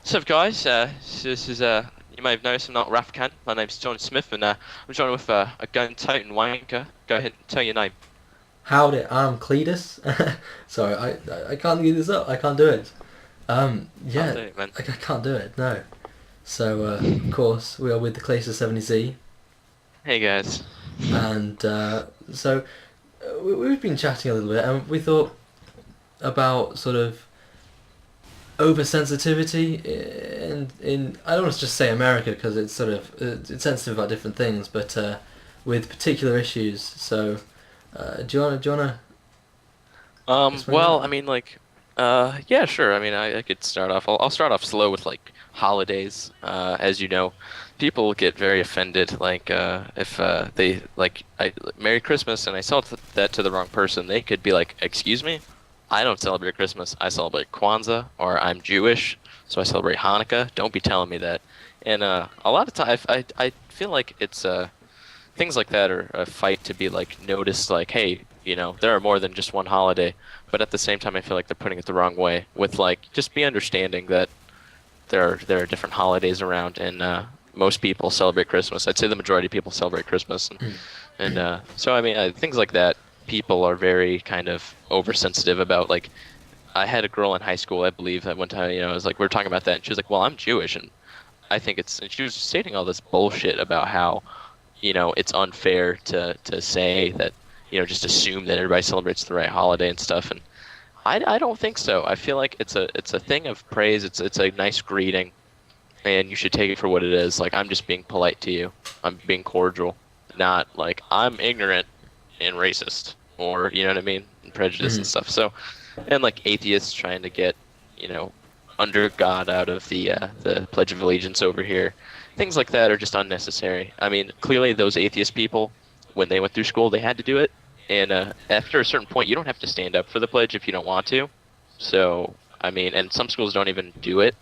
What's up, guys? This is you may have noticed I'm not Rafkan. My name's John Smith, and I'm joined with a gun-toting wanker. Go ahead and tell your name. Howdy, I'm Cletus. Sorry, I can't get this up. I can't do it. Can't Yeah, do it, man. I can't do it. No. So of course we are with the Cletus 70Z, Hey, guys. and we've been chatting a little bit, and we thought about sort of oversensitivity in I don't want to just say America because it's sort of it's sensitive about different things, but with particular issues. So do you wanna explain Well, that? I mean, like, yeah, sure. I mean, I could start off. I'll start off slow with like holidays. As you know, people get very offended. Like, if they like, Merry Christmas, and I sell that to the wrong person, they could be like, "Excuse me, I don't celebrate Christmas. I celebrate Kwanzaa, or I'm Jewish, so I celebrate Hanukkah. Don't be telling me that." And a lot of times, I feel like it's things like that are a fight to be like noticed. Like, hey, there are more than just one holiday. But at the same time, I feel like they're putting it the wrong way. With like, just be understanding that there are different holidays around, and most people celebrate Christmas. I'd say the majority of people celebrate Christmas, and so I mean, things like that. People are very kind of oversensitive about. Like, I had a girl in high school, I believe, at one time. I was like, we were talking about that, and she was like, "Well, I'm Jewish," and I think and she was stating all this bullshit about how it's unfair to say that, just assume that everybody celebrates the right holiday and stuff. And I don't think so. I feel like it's a thing of praise. It's a nice greeting, and you should take it for what it is. Like, I'm just being polite to you. I'm being cordial, not like I'm ignorant and racist, or you know what I mean, and prejudiced and Mm. stuff. So, and like atheists trying to get, under God out of the Pledge of Allegiance over here. Things like that are just unnecessary. I mean, clearly those atheist people, when they went through school, they had to do it. And after a certain point, you don't have to stand up for the pledge if you don't want to. So, I mean, and some schools don't even do it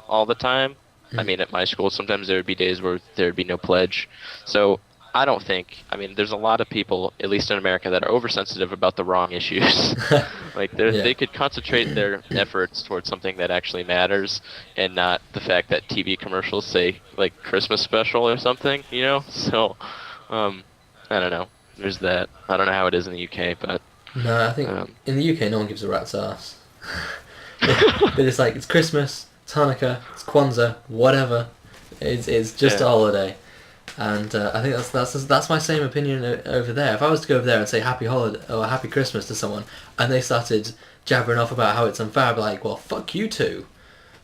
all the time. I Mm. mean, at my school, sometimes there would be days where there would be no pledge. So, I don't think, I mean, there's a lot of people, at least in America, that are oversensitive about the wrong issues. Like, Yeah. they could concentrate their efforts towards something that actually matters, and not the fact that TV commercials say, like, Christmas special or something. So, um, I don't know. There's that. I don't know how it is in the UK, but, No, I think um, in the UK no one gives a rat's ass. They're just like it's Christmas, it's Hanukkah, it's Kwanzaa, whatever. It's just a yeah. holiday, and I think that's my same opinion over there. If I was to go over there and say Happy Holiday or Happy Christmas to someone, and they started jabbering off about how it's unfair, I'd be like, well, fuck you too,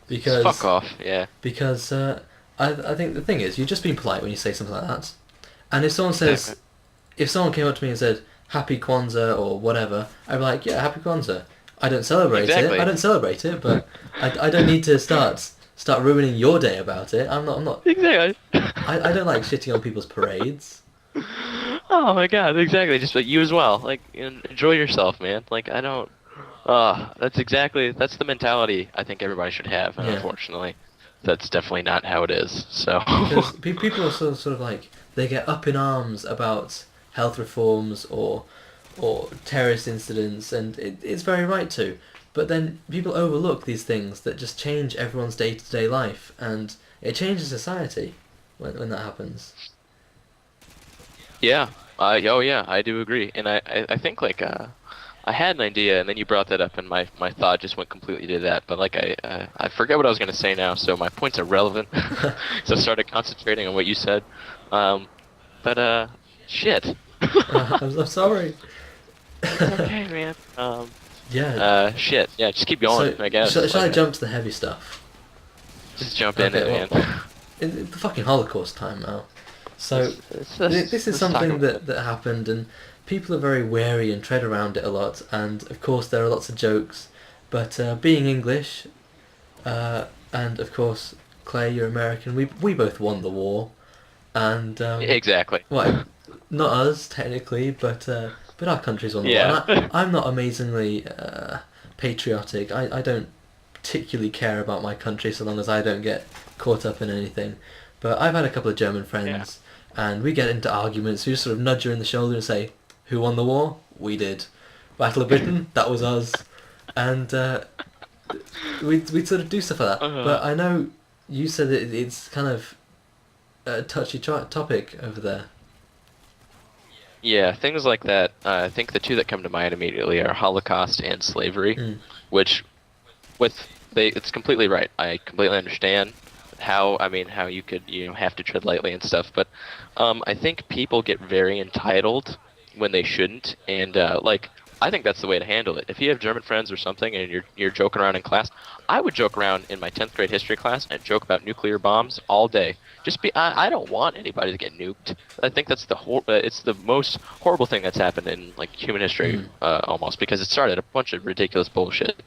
Just fuck because off. Yeah. I think the thing is you're just being polite when you say something like that, and Exactly. if someone came up to me and said Happy Kwanzaa or whatever, I'd be like, yeah, Happy Kwanzaa. I don't celebrate it. I Exactly. don't celebrate it, but I don't need to start ruining your day about it. I'm not. Exactly. I don't like shitting on people's parades. Oh my God, exactly. Just like you as well. Like, enjoy yourself, man. Like, I don't. That's the mentality I think everybody should have, and Yeah, unfortunately, that's definitely not how it is. So, because people are sort of like they get up in arms about health reforms or terrorist incidents, and it's very right to. But then people overlook these things that just change everyone's day to day life, and it changes society when that happens. yeah. Oh yeah, I do agree, and I think like I had an idea, and then you brought that up, and my thought just went completely to that. But like I forget what I was gonna say now, so my points are relevant. So I started concentrating on what you said. Um, but shit. I'm sorry. It's okay, man. Yeah. Shit. Yeah, just keep going, So I guess. shall I Like, jump to the heavy stuff? just jump in Okay. it, Well, man. the fucking Holocaust time now. So this is Let's talk something about it. that happened, and people are very wary and tread around it a lot. And of course, there are lots of jokes. But being English, uh, and of course, Clay, you're American. We both won the war, and Exactly. well, not us technically, but our country's won the war. And Yeah. I'm not amazingly patriotic. I don't particularly care about my country so long as I don't get caught up in anything. But I've had a couple of German Yeah. friends, and we get into arguments. We just sort of nudge her in the shoulder and say, "Who won the war? We did. Battle of Britain? That was us." And we sort of do stuff like that. Uh, But I know you said that it's kind of a touchy topic over there. yeah, things like that. I think the two that come to mind immediately are Holocaust and slavery, Mm. which it's completely right. I completely understand how you could, have to tread lightly and stuff, but I think people get very entitled when they shouldn't, and like I think that's the way to handle it. If you have German friends or something and you're joking around in class, I would joke around in my 10th grade history class and joke about nuclear bombs all day. I don't want anybody to get nuked. I think that's it's the most horrible thing that's happened in like human history, Mm. almost, because it started a bunch of ridiculous bullshit.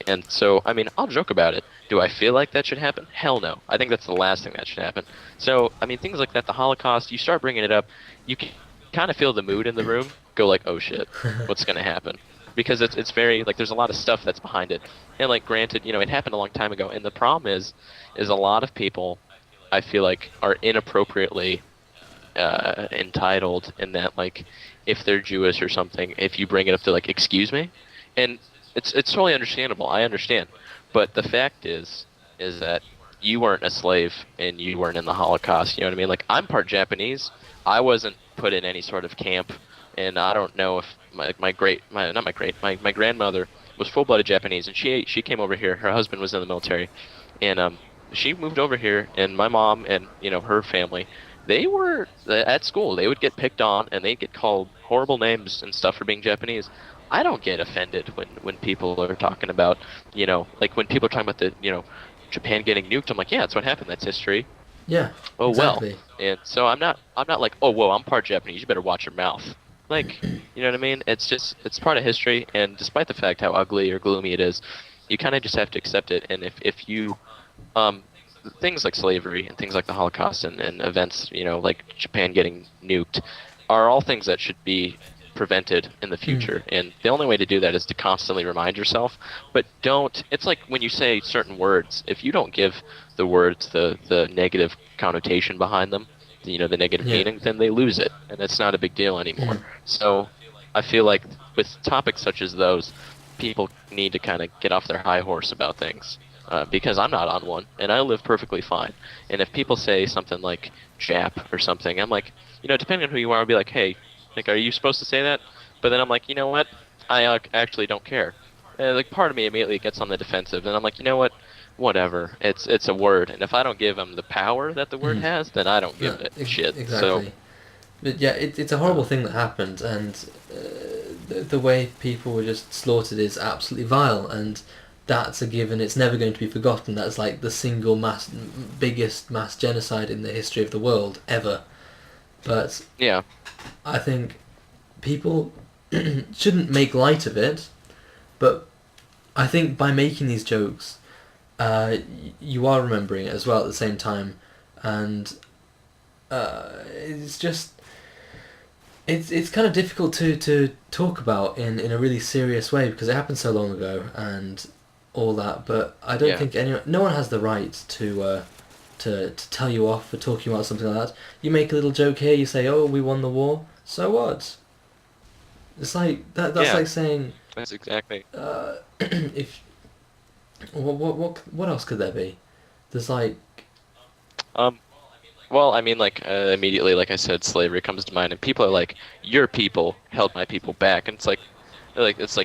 And so, I mean, I'll joke about it. Do I feel like that should happen? Hell no. I think that's the last thing that should happen. So, I mean, things like that, the Holocaust, you start bringing it up, you can kind of feel the mood in the room go like, oh shit, what's going to happen? Because it's very, like, there's a lot of stuff that's behind it. And, like, granted, it happened a long time ago. And the problem is a lot of people, I feel like, are inappropriately entitled in that, like, if they're Jewish or something, if you bring it up to like, excuse me, and it's totally understandable. I understand, but the fact is that you weren't a slave and you weren't in the Holocaust. You know what I mean? Like, I'm part Japanese. I wasn't put in any sort of camp, and I don't know if my great my not my great my grandmother was full-blooded Japanese, and she came over here. Her husband was in the military, and she moved over here, and my mom and her family, they were at school. They would get picked on, and they'd get called horrible names and stuff for being Japanese. I don't get offended when people are talking about, like when people are talking about Japan getting nuked. I'm like, yeah, that's what happened. That's history. Yeah, Oh well. exactly. And so I'm not like, oh whoa, I'm part Japanese. You better watch your mouth. Like, you know what I mean? It's part of history, and despite the fact how ugly or gloomy it is, you kind of just have to accept it. And if you um, things like slavery and things like the Holocaust and events, like Japan getting nuked, are all things that should be prevented in the Mm. future. And the only way to do that is to constantly remind yourself. But don't. It's like when you say certain words. If you don't give the words the negative connotation behind them, the negative Yeah. meaning, then they lose it, and it's not a big deal anymore. Mm. So I feel like with topics such as those, people need to kind of get off their high horse about things, because I'm not on one, and I live perfectly fine. And if people say something like Jap or something, I'm like, depending on who you are, I'll be like, hey, like, are you supposed to say that? But then I'm like, you know what? I actually don't care. Like, part of me immediately gets on the defensive, and I'm like, you know what? Whatever. It's a word, and if I don't give them the power that the word Mm. has, then I don't give No, it shit. So, exactly. But yeah, it's a horrible uh, thing that happened, and the way people were just slaughtered is absolutely vile, and that's a given. It's never going to be forgotten. That's like the single biggest mass genocide in the history of the world ever. But yeah, I think people shouldn't make light of it, but I think by making these jokes, you are remembering it as well at the same time, and it's just it's kind of difficult to talk about in a really serious way because it happened so long ago and all that. But I don't yeah, think no one has the right to tell you off for talking about something like that. You make a little joke here, you say, "Oh, we won the war." So what? It's like that. That's yeah. like saying, That's exactly. if what else could there be? There's like, Um, well, I mean, like, immediately, like I said, slavery comes to mind, and people are like, "Your people held my people back," and it's like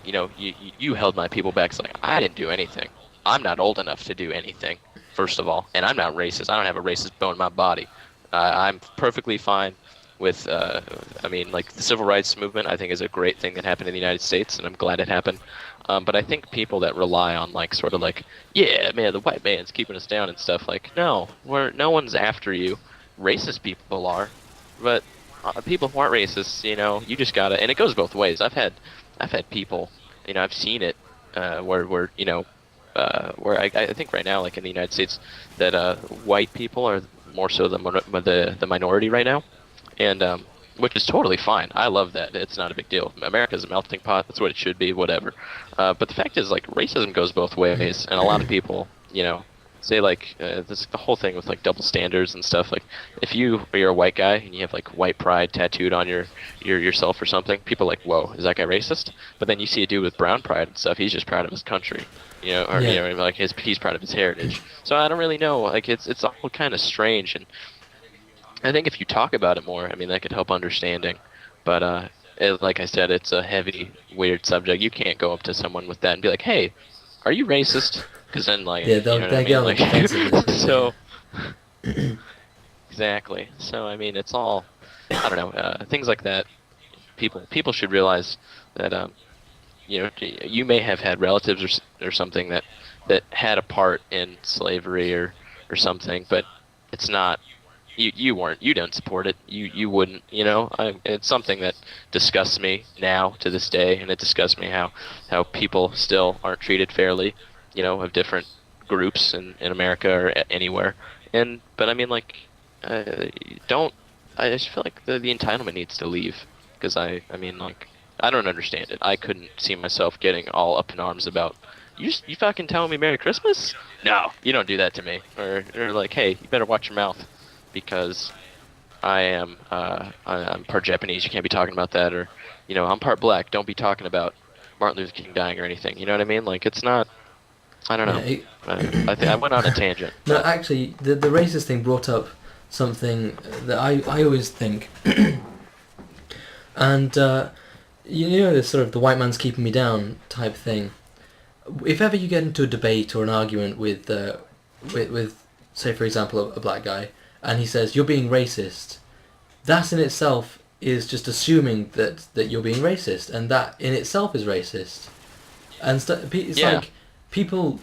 you held my people back. It's like I didn't do anything. I'm not old enough to do anything, first of all, and I'm not racist. I don't have a racist bone in my body. I'm perfectly fine with. I mean, like the civil rights movement, I think is a great thing that happened in the United States, and I'm glad it happened. But I think people that rely on like sort of like, yeah, man, the white man's keeping us down and stuff. Like, no one's after you. Racist people are, but people who aren't racist, you just gotta. And it goes both ways. I've had people, I've seen it, where where I think right now, like in the United States, that white people are more so the minority right now, and which is totally fine. I love that. It's not a big deal. America's a melting pot. That's what it should be. Whatever. But the fact is, like, racism goes both ways, and a lot of people, say like this the whole thing with like double standards and stuff. Like if you're a white guy and you have like white pride tattooed on your yourself or something, people are like, whoa, is that guy racist? But then you see a dude with brown pride and stuff, he's just proud of his country, or Yeah. like he's proud of his heritage. So I don't really know. Like it's all kind of strange, and I think if you talk about it more, I mean that could help understanding. But like I said, it's a heavy, weird subject. You can't go up to someone with that and be like, hey, are you racist? Because then, Yeah, like, you they'll know what I they get mean? on the Like, defensive and yeah. so exactly. So I mean, it's all I don't know. Things like that. People should realize that you may have had relatives or something that had a part in slavery or something, but it's not. You don't support it. You wouldn't. It's something that disgusts me now to this day, and it disgusts me how people still aren't treated fairly. Of different groups in America or anywhere. But I mean, like, uh, don't. I just feel like the entitlement needs to leave because I mean, like, I don't understand it. I couldn't see myself getting all up in arms about you fucking telling me Merry Christmas? No, you don't do that to me. Or like, hey, you better watch your mouth because I'm part Japanese. You can't be talking about that. Or, I'm part black. Don't be talking about Martin Luther King dying or anything. You know what I mean? Like, it's not. I don't Yeah. know. I think I went on a tangent, No, but actually, the racist thing brought up something that I always think, and you know this sort of the white man's keeping me down type thing. If ever you get into a debate or an argument with say for example a black guy, and he says you're being racist, that in itself is just assuming that you're being racist, and that in itself is racist. And it's yeah, like people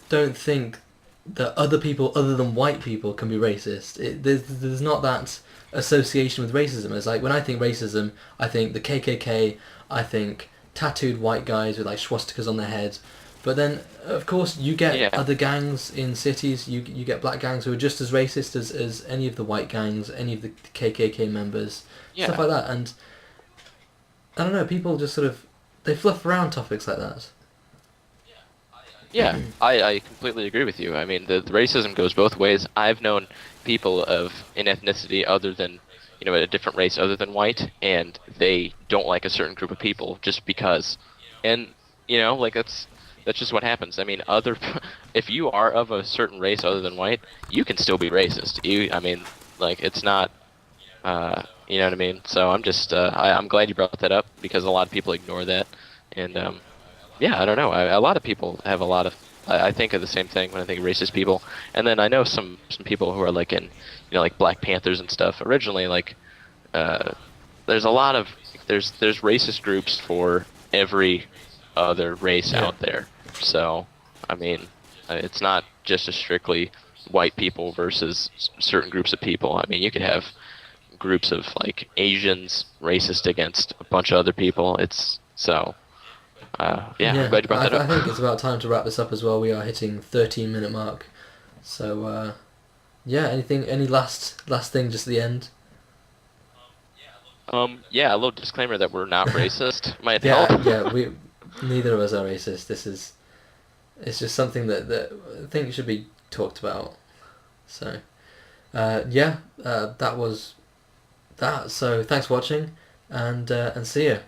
don't think that other people other than white people can be racist. There's not that association with racism. It's like when I think racism, I think the KKK, I think tattooed white guys with like swastikas on their heads. But then, of course, you get yeah, other gangs in cities. You get black gangs who are just as racist as any of the white gangs, any of the KKK members, stuff yeah. like that. And I don't know, people just sort of they fluff around topics like that. Yeah, I completely agree with you. I mean, the racism goes both ways. I've known people of an ethnicity other than, a different race other than white, and they don't like a certain group of people just because. And, like that's just what happens. I mean, if you are of a certain race other than white, you can still be racist. I mean, like it's not, you know what I mean? So I'm glad you brought that up because a lot of people ignore that, and yeah, I don't know. A lot of people have a lot of. I think of the same thing when I think of racist people, and then I know some people who are like in, like Black Panthers and stuff. Originally, like, uh, there's a lot of there's racist groups for every other race Yeah. out there. So, I mean, it's not just a strictly white people versus certain groups of people. I mean, you could have groups of like Asians racist against a bunch of other people. It's so. Yeah, I'm Yeah, glad you brought that I up. think it's about time to wrap this up as well. We are hitting 13-minute mark. So yeah, any last thing just at the end? Yeah, a little disclaimer that we're not racist might help. Yeah, we neither of us are racist. It's just something that I think should be talked about. So yeah, that was that. So thanks for watching, and see you.